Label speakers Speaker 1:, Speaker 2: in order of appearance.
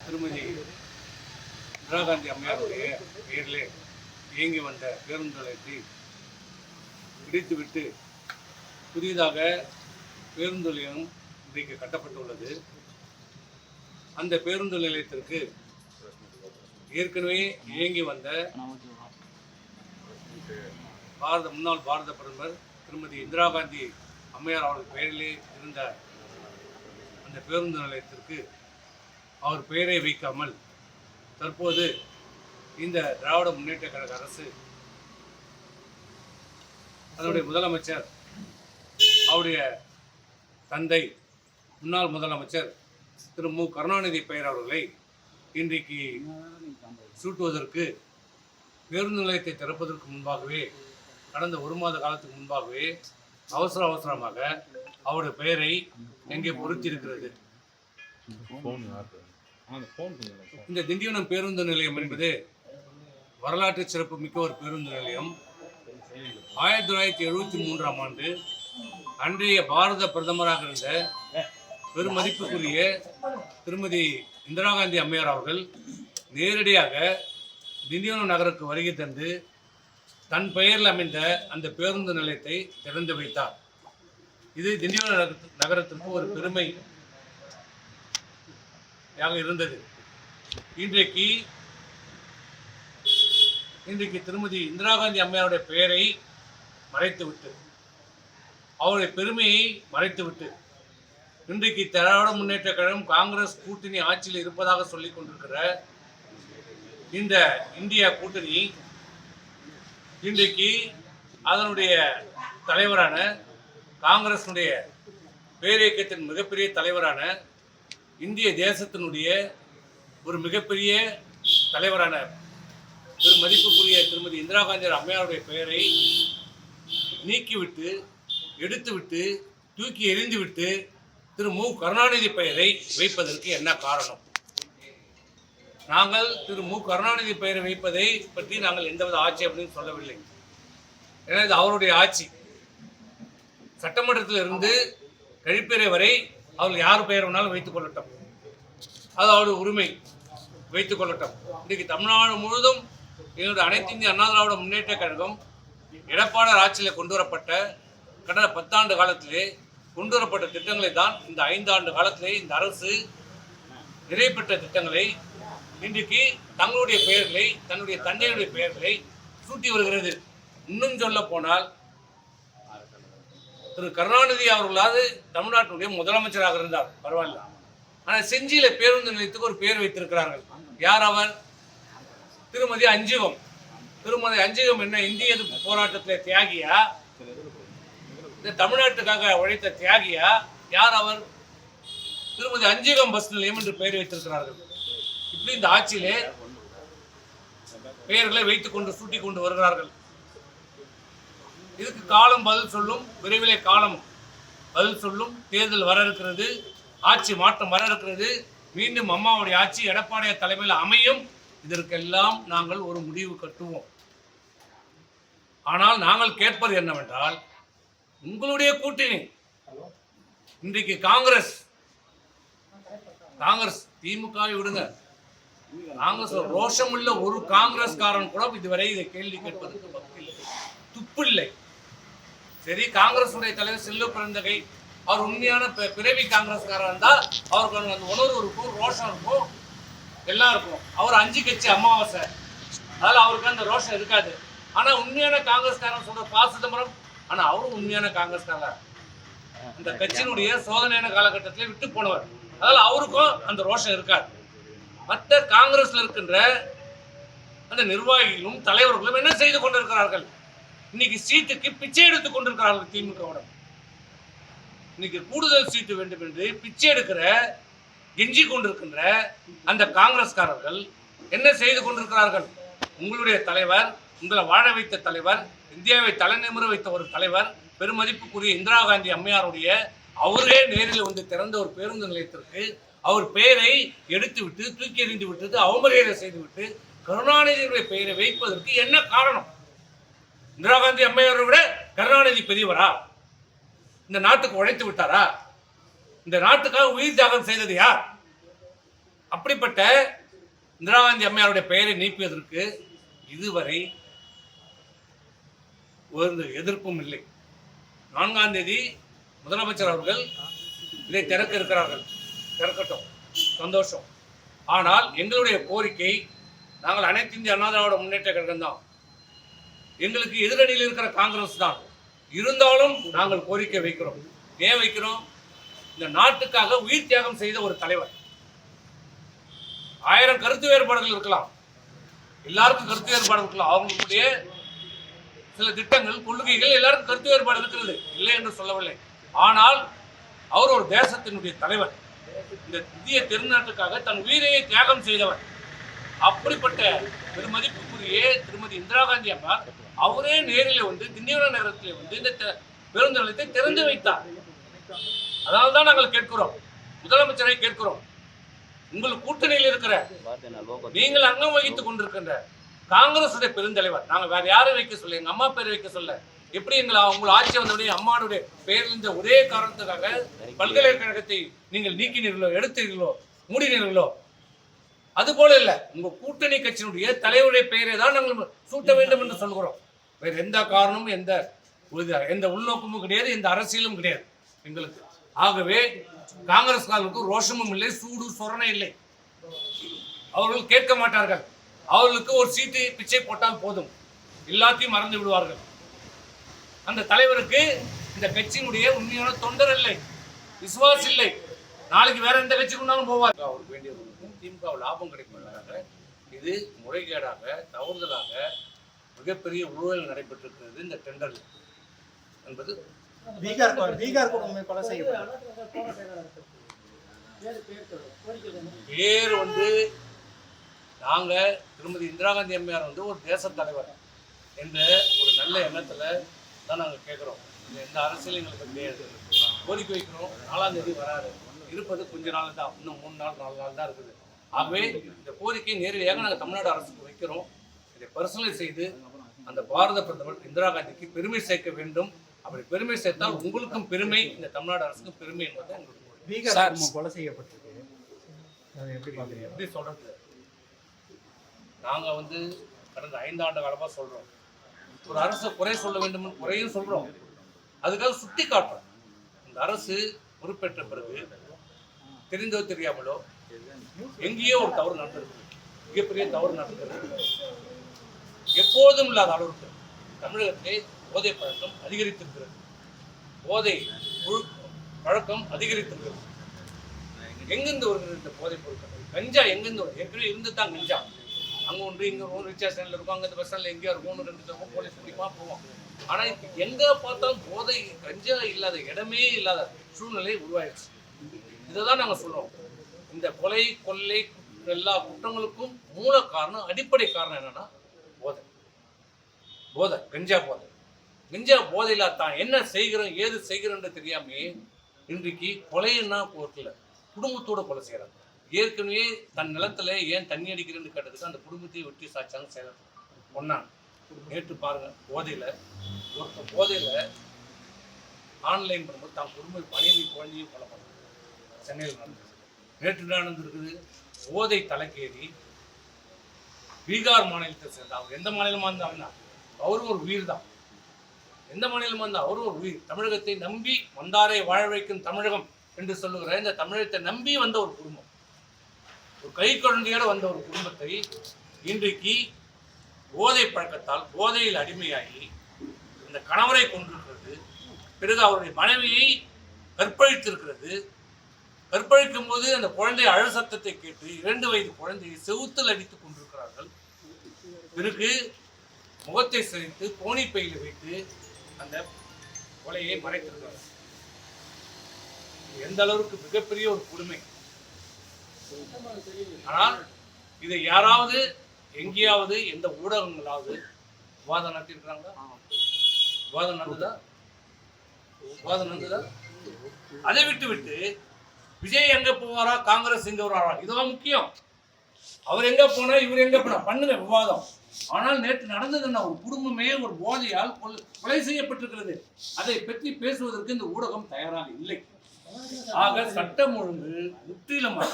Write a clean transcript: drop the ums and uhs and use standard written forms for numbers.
Speaker 1: திருமதி இந்திரா காந்தி அம்மையாருடைய பெயரிலே இயங்கி வந்த பேருந்து நிலையத்தை இடித்துவிட்டு புதிதாக பேருந்து நிலையம் இன்றைக்கு கட்டப்பட்டுள்ளது. அந்த பேருந்து நிலையத்திற்கு ஏற்கனவே இயங்கி வந்த முன்னாள் பாரத பிரதமர் திருமதி இந்திரா காந்தி அம்மையார் அவர்கள் பெயரிலே இருந்த அந்த பேருந்து நிலையத்திற்கு அவர் பெயரை வைக்காமல் தற்போது இந்த திராவிட முன்னேற்ற கழக அரசு அதனுடைய முதலமைச்சர் அவருடைய தந்தை முன்னாள் முதலமைச்சர் திரு மு கருணாநிதி பெயர் அவர்களை இன்றைக்கு சூட்டுவதற்கு பேருந்து நிலையத்தை திறப்பதற்கு முன்பாகவே கடந்த ஒரு மாத காலத்துக்கு முன்பாகவே அவசரமாக அவருடைய பெயரை எங்கே பொருத்தியிருக்கிறது. இந்த திண்டிவனம் பேருந்து நிலையம் என்பது வரலாற்று சிறப்பு மிக்க ஒரு பேருந்து நிலையம். 1973ஆம் ஆண்டு அன்றைய பாரத பிரதமராக இருந்த பெருமதிப்புக்குரிய திருமதி இந்திரா காந்தி அம்மையார் அவர்கள் நேரடியாக திண்டிவனம் நகருக்கு வருகை தந்து தன் பெயரில் அமைந்த அந்த பேருந்து நிலையத்தை திறந்து வைத்தார். இது திண்டிவனம் நகரத்திற்கு ஒரு பெருமையாக இருந்தது. இன்றைக்கு திருமதி இந்திரா காந்தி அம்மையாருடைய பெயரை மறைத்துவிட்டு அவருடைய பெருமையை மறைத்துவிட்டு இன்றைக்கு திராவிட முன்னேற்ற கழகம் காங்கிரஸ் கூட்டணி ஆட்சியில் இருப்பதாக சொல்லிக் கொண்டிருக்கிற இந்த இந்தியா கூட்டணி இன்றைக்கு அதனுடைய தலைவரான காங்கிரஸினுடைய பேரியக்கத்தின் மிகப்பெரிய தலைவரான இந்திய தேசத்தினுடைய ஒரு மிகப்பெரிய தலைவரான மதிப்புக்குரிய திருமதி இந்திரா காந்தி அம்மையாருடைய பெயரை நீக்கிவிட்டு எடுத்துவிட்டு தூக்கி எறிந்துவிட்டு திரு மு கருணாநிதி பெயரை வைப்பதற்கு என்ன காரணம்? நாங்கள் திரு மு கருணாநிதி பெயரை வைப்பதை பற்றி நாங்கள் எந்தவித ஆட்சேபனையும் சொல்லவில்லை. ஏன்னா இது அவருடைய ஆட்சி. சட்டமன்றத்தில் இருந்து கழிப்பறை வரை அவர்கள் யார் பெயர் வேணாலும் வைத்துக் கொள்ளட்டும், அது அவருடைய உரிமை, வைத்துக் கொள்ளட்டும். இன்றைக்கு தமிழ்நாடு முழுவதும் எங்களுடைய அனைத்து இந்திய அண்ணா திராவிட முன்னேற்ற கழகம் எடப்பாடி ஆட்சியில் கொண்டு வரப்பட்ட கடந்த 10 ஆண்டு காலத்திலே கொண்டு வரப்பட்ட திட்டங்களை தான் இந்த 5 ஆண்டு காலத்திலே இந்த அரசு நிறைவேற்ற திட்டங்களை இன்றைக்கு தங்களுடைய பெயர்களை தன்னுடைய தந்தையுடைய பெயர்களை சூட்டி வருகிறது. இன்னும் சொல்ல போனால் திரு கருணாநிதி அவர்களாவது தமிழ்நாட்டுடைய முதலமைச்சராக இருந்தார், பரவாயில்ல. ஆனால் செஞ்சியில பேருந்து நிலையத்துக்கு ஒரு பெயர் வைத்திருக்கிறார்கள். யார் அவர்? திருமதி அஞ்சுகம். திருமதி அஞ்சுகம் என்ன இந்திய எதிர்ப்பு போராட்டத்தில் தியாகியா? இந்த தமிழ்நாட்டுக்காக உழைத்த தியாகியா? யார் அவர்? திருமதி அஞ்சுகம் பஸ் நிலையம் என்று பெயர் வைத்திருக்கிறார்கள். இப்படி இந்த ஆட்சியிலே பெயர்களை வைத்துக் கொண்டு சூட்டி கொண்டு வருகிறார்கள். இதுக்கு காலம் பதில் சொல்லும், விரைவிலே காலம் பதில் சொல்லும். தேர்தல் வர இருக்கிறது, ஆட்சி மாற்றம் வர இருக்கிறது, மீண்டும் அம்மாவுடைய ஆட்சி எடப்பாடியார் தலைமையில் அமையும். இதற்கெல்லாம் நாங்கள் ஒரு முடிவு கட்டுவோம். ஆனால் நாங்கள் கேட்பது என்னவென்றால், உங்களுடைய கூட்டணி இன்றைக்கு காங்கிரஸ் திமுகவை விடுங்க, காங்கிரஸ் ரோஷம் உள்ள ஒரு காங்கிரஸ்காரன் கூட இதுவரை இதை கேள்வி கேட்பதற்கு துப்பில்லை. சரி, காங்கிரஸ் தலைவர் செல்வ பிறந்தகை அவர் உண்மையான பிறவி காங்கிரஸ்காரர் இருந்தால் அவருக்கு அந்த உணர்வு இருக்கும், ரோஷம் இருக்கும், எல்லாம் இருக்கும். அவர் 5 கட்சி அமாவாசை, அதனால அவருக்கு அந்த ரோஷம் இருக்காது. ஆனா உண்மையான காங்கிரஸ்காரன் சொல்ற ப. சிதம்பரம், ஆனா அவரும் உண்மையான காங்கிரஸ்காரர், இந்த கட்சியினுடைய சோதனையான காலகட்டத்திலே விட்டு போனவர், அதனால அவருக்கும் அந்த ரோஷம் இருக்காது. மற்ற காங்கிரஸ்ல இருக்கின்ற அந்த நிர்வாகிகளும் தலைவர்களும் என்ன செய்து கொண்டிருக்கிறார்கள்? இன்னைக்கு சீட்டுக்கு பிச்சை எடுத்துக் கொண்டிருக்கிறார்கள். திமுகவுடன் இன்னைக்கு கூடுதல் சீட்டு வேண்டும் என்று பிச்சை எடுக்கிற கெஞ்சி கொண்டிருக்கின்ற அந்த காங்கிரஸ்காரர்கள் என்ன செய்து கொண்டிருக்கிறார்கள்? உங்களுடைய தலைவர், உங்களை வாழ வைத்த தலைவர், இந்தியாவை தலைநிமிர வைத்த ஒரு தலைவர், பெருமதிப்புக்குரிய இந்திரா காந்தி அம்மையாருடைய அவரே நேரில் வந்து திறந்த ஒரு பேருந்து நிலையத்திற்கு அவர் பெயரை எடுத்துவிட்டு தூக்கி எறிந்து விட்டது அவமரியாதை செய்துவிட்டு கருணாநிதியுடைய பெயரை வைப்பதற்கு என்ன காரணம்? இந்திரா காந்தி அம்மையாரை விட கருணாநிதி பெரியவரா? இந்த நாட்டுக்கு உழைத்து விட்டாரா? இந்த நாட்டுக்காக உயிர் தியாகம் செய்தது யார்? அப்படிப்பட்ட இந்திரா காந்தி அம்மையாருடைய பெயரை நீக்குவதற்கு இதுவரை ஒரு எதிர்ப்பும் இல்லை. 4ஆம் தேதி முதலமைச்சர் அவர்கள் இதை திறக்க இருக்கிறார்கள். திறக்கட்டும், சந்தோஷம். ஆனால் எங்களுடைய கோரிக்கை, நாங்கள் அனைத்து இந்திய அண்ணா திராவிட முன்னேற்ற கழகம் தான், எங்களுக்கு எதிரணியில் இருக்கிற காங்கிரஸ் தான். இருந்தாலும் நாங்கள் கோரிக்கை வைக்கிறோம். ஏன் வைக்கிறோம்? இந்த நாட்டுக்காக உயிர் தியாகம் செய்த ஒரு தலைவர். 1000 கருத்து வேறுபாடுகள் இருக்கலாம், எல்லாருக்கும் கருத்து வேறுபாடு இருக்கலாம். அவங்களுடைய சில திட்டங்கள், கொள்கைகள் எல்லாருக்கும் கருத்து வேறுபாடு இருக்கிறது, இல்லை என்று சொல்லவில்லை. ஆனால் அவர் ஒரு தேசத்தினுடைய தலைவர், இந்த இந்திய திருநாட்டுக்காக தன் உயிரையை தியாகம் செய்தவர். அப்படிப்பட்ட பெருமதிப்புக்குரிய திருமதி இந்திரா காந்தி அம்மார் அவரே நேரில் வந்து திண்டிவனம் நகரத்தில் வந்து இந்த பேருந்து நிலையத்தை திறந்து வைத்தார். அதனால தான் நாங்கள் கேட்கிறோம், முதலமைச்சரை கேட்கிறோம், உங்கள் கூட்டணியில் இருக்கிற நீங்கள் அங்கம் வகித்துக் கொண்டிருக்கின்ற காங்கிரஸ் பெருந்தலைவர், நாங்கள் வேற யாரும் வைக்க சொல்ல, எங்க அம்மா பேர் வைக்க சொல்ல, எப்படி எங்களை உங்கள் ஆட்சி வந்தவுடனே அம்மாவுடைய பெயரில் இருந்த ஒரே காரணத்துக்காக பல்கலைக்கழகத்தை நீங்கள் நீக்கினீர்களோ, எடுத்தீர்களோ, மூடினீர்களோ? அது போல இல்ல, உங்க கூட்டணி கட்சியினுடைய தலைவருடைய பெயரை தான் நாங்கள் சூட்ட வேண்டும் என்று சொல்கிறோம். வேற எந்த காரணமும் எந்த உள்நோக்கமும் கிடையாது, எந்த அரசியலும் கிடையாது எங்களுக்கு. ஆகவே காங்கிரஸ்காரர்களுக்கு ரோஷமும் இல்லை, சூடு சொரணை இல்லை. அவர்கள் கேட்க மாட்டார்கள். அவர்களுக்கு ஒரு சீட்டு பிச்சை போட்டால் போதும், எல்லாத்தையும் மறந்து விடுவார்கள். அந்த தலைவருக்கு இந்த கட்சியினுடைய உண்மையான தொண்டர் இல்லை, விசுவாஸ் இல்லை. நாளைக்கு வேற எந்த கட்சிக்கு இருந்தாலும் போவார். அவருக்கு வேண்டியவர்களுக்கும் திமுக லாபம் கிடைப்பதாக இது முறைகேடாக, தவறுதலாக மிகப்பெரிய ஊழல் நடைபெற்றிருக்கிறது. இந்த டெண்டர் என்பது பேர் வந்து நாங்க திருமதி இந்திரா காந்தி அம்மையார் வந்து ஒரு தேச தலைவர் என்ற ஒரு நல்ல எண்ணத்துல தான் நாங்கள் கேட்குறோம். எந்த அரசியலும் எங்களுக்கு கிடையாது. கோரிக்கை வைக்கிறோம். 4ஆம் தேதி வராது, இருப்பது கொஞ்ச நாள் தான், இன்னும் 3 நாள் 4 நாள் தான் இருக்குது. ஆகவே இந்த கோரிக்கை நேரடியாக நாங்கள் தமிழ்நாடு அரசுக்கு வைக்கிறோம். இதை பரிசீலனை செய்து அந்த பாரத பிரதமர் இந்திரா காந்திக்கு பெருமை சேர்க்க வேண்டும். அப்படி பெருமை சேர்த்தால் உங்களுக்கும் பெருமை, இந்த தமிழ்நாடு அரசுக்கும் பெருமை என்பது எங்களுக்கு
Speaker 2: கொலை செய்யப்பட்டிருக்கு.
Speaker 1: எப்படி சொல்றது? நாங்கள் வந்து கடந்த 5 ஆண்டு காலமாக சொல்றோம், ஒரு அரசு குறை சொல்ல வேண்டும், குறையும் சொல்றோம், அதுக்காக சுட்டி காட்டுறோம். இந்த அரசு பொறுப்பேற்ற பிறகு தெரிந்தோ தெரியாமலோ எங்கேயோ ஒரு தவறு நடந்திருக்கு, மிகப்பெரிய தவறு நடந்திருக்கு. எப்போதும் இல்லாத அளவுக்கு தமிழகத்திலே போதை பழக்கம் அதிகரித்திருக்கிறது. போதை பழக்கம் அதிகரித்திருக்கிறது. எங்கிருந்து வருகிறது இந்த போதை பொருட்கள்? கஞ்சா எங்கிருந்து வரும்? ஏற்கனவே இருந்து தான் கஞ்சா. அங்கே ஒன்று, இங்கே ஒன்று, ரிக்ஷா ஸ்டாண்டில் இருக்கும், அங்கே பஸ் ஸ்டாண்டில் எங்கேயா இருக்கும், 1-2 இருக்கும், போலீஸ் பிடிக்குமா போவோம். ஆனால் இப்போ எங்கே பார்த்தாலும் போதை, கஞ்சா இல்லாத இடமே இல்லாத சூழ்நிலை உருவாயிடுச்சு. இதை தான் நாங்கள் சொல்கிறோம். இந்த கொலை, கொள்ளை, எல்லா குற்றங்களுக்கும் மூல காரணம், அடிப்படை காரணம் என்னன்னா போதை. போதை, கஞ்சா போதை. கஞ்சா போதையில தான் என்ன செய்கிறோம், ஏது செய்கிறோன்னு தெரியாமே இன்றைக்கு கொலைன்னா போட்டில் குடும்பத்தோட கொலை செய்கிறாங்க. ஏற்கனவே தன் நிலத்துல ஏன் தண்ணி அடிக்கிறேன்னு கேட்டதுக்கு அந்த குடும்பத்தையே வெட்டி சாச்சாங்க, செய்ய ஒன்னாங்க. நேற்று பாருங்க, போதையில ஆன்லைன் பண்ணும்போது தான் குடும்ப மனைவி குழந்தையும் கொலை பண்ணாங்க. சென்னையில் நடந்தது. நேற்று நடந்திருக்குது. போதை தலைக்கேறி பீகார் மாநிலத்தை சேர்ந்த, அவர் எந்த மாநிலமா இருந்தாங்கன்னா அவரும் ஒரு உயிர் தான். எந்த மாநிலமா இருந்தா அவரும் ஒரு உயிர். தமிழகத்தை நம்பி வந்தாரை வாழ வைக்கும் தமிழகம் என்று சொல்லுகிற இந்த தமிழகத்தை நம்பி வந்த ஒரு குடும்பம், ஒரு கை குழந்தையோட வந்த ஒரு குடும்பத்தை இன்றைக்கு போதை பழக்கத்தால் போதையில் அடிமையாகி இந்த கணவரை கொண்டிருக்கிறது. பிறகு அவருடைய மனைவியை கற்பழித்திருக்கிறது. கற்பழிக்கும் போது அந்த குழந்தை அழ சத்தத்தை கேட்டு 2 வயது குழந்தையை செவுத்தில் அடித்துக் கொண்டிருக்கிறார்கள். பிறகு முகத்தை சரித்து கோணிப்பையில் வைத்து அந்த கொலையை மறைத்திருக்கிறார்கள். எந்த அளவுக்கு மிகப்பெரிய ஒரு கொடுமை. ஆனால் இதை யாராவது எங்கேயாவது எந்த ஊடகங்களாவது விவாதம் நடத்திருக்கிறாங்களா? விவாதம் நடந்ததா? அதை விட்டு விஜய் எங்க போவாரா, காங்கிரஸ் எங்க வருவாரா, இதுதான் முக்கியம். அவர் எங்க போனா இவர் எங்க போனா பண்ணுங்க விவாதம். ஆனால் நேற்று நடந்ததுன்னா ஒரு குடும்பமே ஒரு போதையால் கொலை செய்யப்பட்டிருக்கிறது. அதை பற்றி பேசுவதற்கு இந்த ஊடகம் தயாராக இல்லை. ஆக சட்டம் ஒழுங்கு முற்றிலுமாக